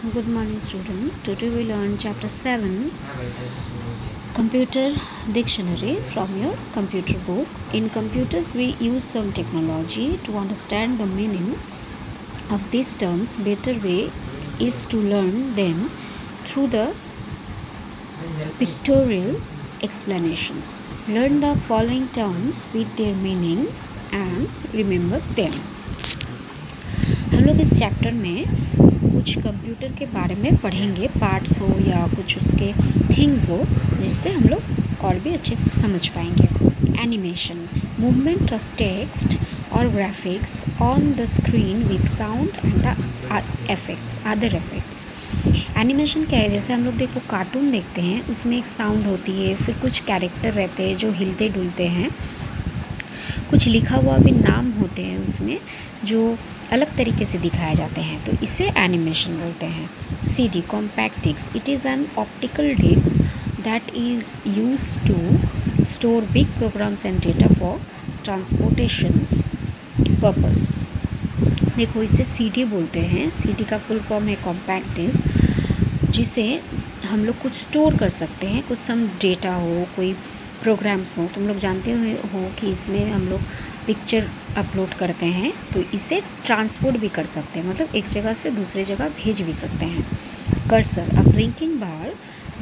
Good morning, student. Today we learn chapter 7, Computer Dictionary from your computer book. In computers, we use some technology to understand the meaning of these terms. Better way is to learn them through the pictorial explanations. Learn the following terms with their meanings and remember them. हम लोग इस chapter में कुछ computer के बारे में पढ़ेंगे, parts हो या कुछ उसके थिंग्स हो, जिससे हम लोग और भी अच्छे से समझ पाएंगे. एनिमेशन, मूवमेंट ऑफ टेक्स्ट और graphics on the screen with sound and other effects. Animation क्या है? जैसे हम लोग देखो कार्टून देखते हैं, उसमें एक साउंड होती है, फिर कुछ कैरेक्टर रहते हैं जो हिलते डुलते हैं, कुछ लिखा हुआ भी नाम होते हैं उसमें जो अलग तरीके से दिखाए जाते हैं, तो इसे एनिमेशन बोलते हैं. CD, compact disc. It is an optical disc that is used to store big programs and data for transportations purpose. देखो, इसे CD बोलते हैं. CD का फुल फॉर्म है कॉम्पैक्ट डिस्क, जिसे हम लोग कुछ स्टोर कर सकते हैं, कुछ सम डेटा हो, कोई प्रोग्राम्स हो. तुम लोग जानते हो कि इसमें हम लोग पिक्चर अपलोड करते हैं, तो इसे ट्रांसपोर्ट भी कर सकते हैं, मतलब एक जगह से दूसरी जगह भेज भी सकते हैं. Cursor, a blinking bar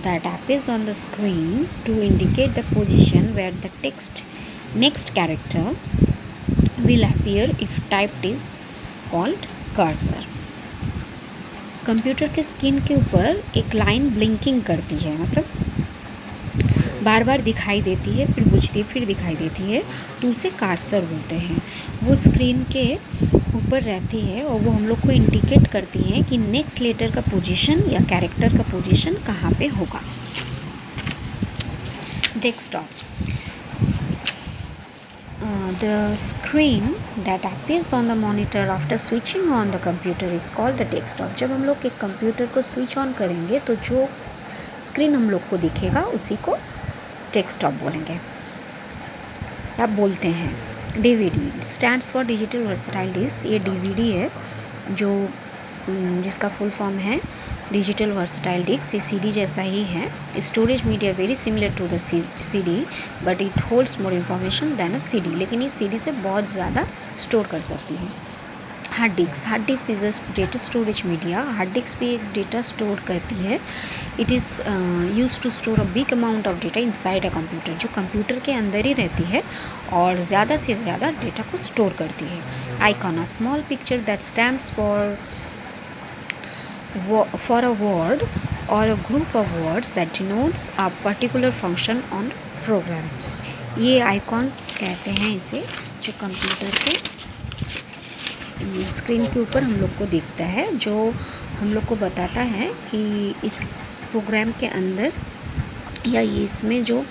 that appears on the screen to indicate the position where the next character will appear if typed is called cursor. Computer के स्क्रीन के ऊपर एक लाइन ब्लिंकिंग करती है, मतलब बार बार दिखाई देती है, फिर बुझती है, फिर दिखाई देती है, तो उसे कर्सर बोलते हैं. वो स्क्रीन के ऊपर रहती है और वो हम लोग को इंडिकेट करती है कि नेक्स्ट लेटर का पोजीशन या कैरेक्टर का पोजीशन कहाँ पे होगा. Desktop, the screen that appears on the monitor after switching on the computer is called the desktop. जब हम लोग एक कंप्यूटर को स्विच ऑन करेंगे तो जो स्क्रीन हम लोग को दिखेगा उसी को डेस्कटॉप बोलेंगे, आप बोलते हैं. DVD stands for digital versatile disc. ये DVD है जो जिसका फुल फॉर्म है डिजिटल वर्सटाइल डिस्क. ये CD जैसा ही है. Storage media very similar to the CD but it holds more information than a CD. लेकिन ये CD से बहुत ज़्यादा स्टोर कर सकती है. Hard disk is a data storage media. Hard disk भी एक डेटा स्टोर करती है. It is use to store a big amount of data inside a computer, जो कंप्यूटर के अंदर ही रहती है और ज़्यादा से ज़्यादा डेटा को स्टोर करती है. Icon, a small picture that stands for a word or a group of words that denotes a particular function on program. ये आइकॉन्स कहते हैं इसे, जो कंप्यूटर के स्क्रीन के ऊपर हम लोग को दिखता है, जो हम लोग को बताता है कि इस प्रोग्राम के अंदर या इसमें जो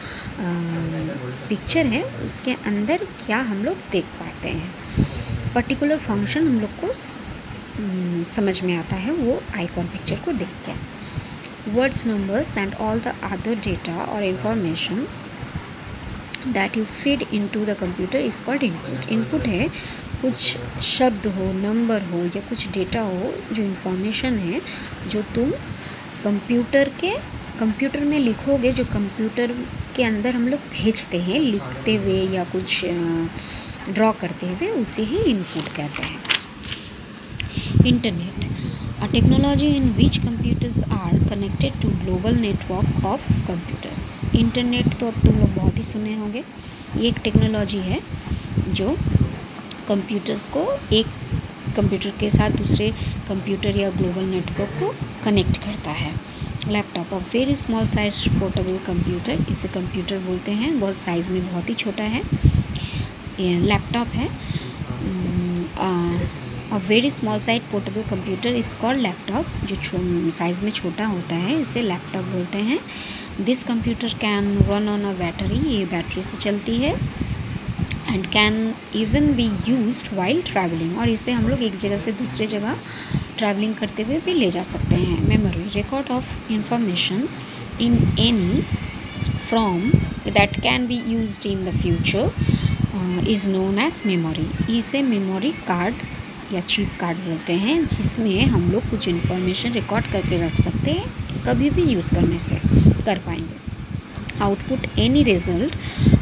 पिक्चर है उसके अंदर क्या हम लोग देख पाते हैं. पर्टिकुलर फंक्शन हम लोग को समझ में आता है वो आइकॉन पिक्चर को देख के. Words, numbers and all the other data और information that you feed into the computer is called input. Input है कुछ शब्द हो, नंबर हो या कुछ डेटा हो, जो इन्फॉर्मेशन है जो तुम कंप्यूटर में लिखोगे, जो कंप्यूटर के अंदर हम लोग भेजते हैं लिखते हुए या कुछ ड्रॉ करते हुए, उसे ही इनपुट कहते हैं. Internet, a technology in which computers are connected to global network of computers. Internet तो अब तुम लोग बहुत ही सुने होंगे. ये एक टेक्नोलॉजी है जो कंप्यूटर्स को एक कंप्यूटर के साथ दूसरे कंप्यूटर या ग्लोबल नेटवर्क को कनेक्ट करता है. Laptop, a very small size portable computer. इसे कंप्यूटर बोलते हैं, बहुत साइज़ में बहुत ही छोटा है. ये लैपटॉप है. A very small size portable computer is called laptop. जो साइज़ में छोटा होता है इसे लैपटॉप बोलते हैं. This computer can run on a battery. ये बैटरी से चलती है. And can even be used while travelling. और इसे हम लोग एक जगह से दूसरे जगह ट्रैवलिंग करते हुए भी ले जा सकते हैं. Memory, record of information in any from that can be used in the future is known as memory. इसे मेमोरी कार्ड या चिप कार्ड बोलते हैं, जिसमें हम लोग कुछ इन्फॉर्मेशन रिकॉर्ड करके रख सकते हैं, कभी भी यूज़ करने से कर पाएंगे। Output any result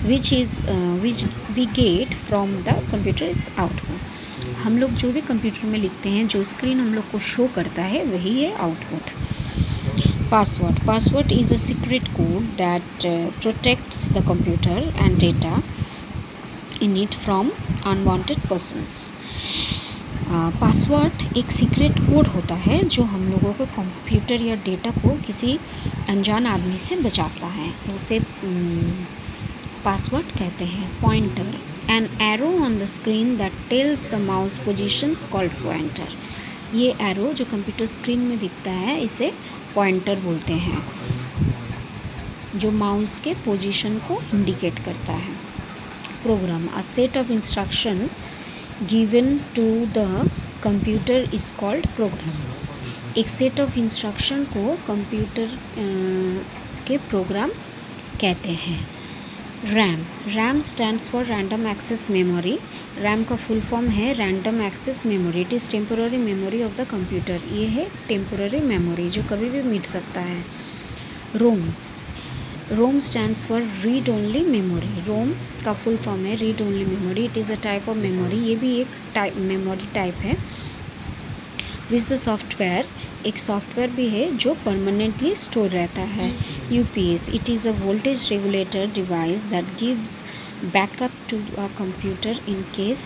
which we get from the computer is output. हम लोग जो भी कंप्यूटर में लिखते हैं, जो स्क्रीन हम लोग को शो करता है, वही है output. Password is a secret code that protects the computer and data in it from unwanted persons. Password एक सीक्रेट कोड होता है जो हम लोगों को कंप्यूटर या डेटा को किसी अनजान आदमी से बचाता है, उसे पासवर्ड कहते हैं। Pointer, an arrow on the screen that tells the mouse positions called pointer. ये एरो जो कंप्यूटर स्क्रीन में दिखता है, इसे पॉइंटर बोलते हैं, जो माउस के पोजीशन को इंडिकेट करता है। Program, a set of instruction given to the computer is called program। एक सेट ऑफ इंस्ट्रक्शन को कंप्यूटर के प्रोग्राम कहते हैं। RAM stands for random access memory. RAM का फुल फॉर्म है random access memory. It is temporary memory of the computer. ये है temporary memory जो कभी भी मिट सकता है। ROM stands for read only memory. ROM का फुल फॉर्म है read only memory. It is a type of memory. ये भी एक मेमोरी टाइप है। विच द सॉफ्टवेयर, एक सॉफ्टवेयर भी है जो परमानेंटली स्टोर रहता है। UPS, it is a voltage regulator device that gives backup to a computer in case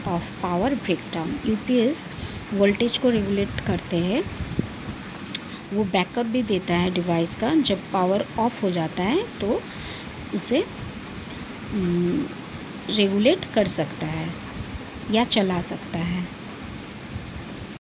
of power breakdown. UPS voltage को रेगुलेट करते हैं, वो बैकअप भी देता है डिवाइस का। जब पावर ऑफ हो जाता है तो उसे रेगुलेट कर सकता है या चला सकता है।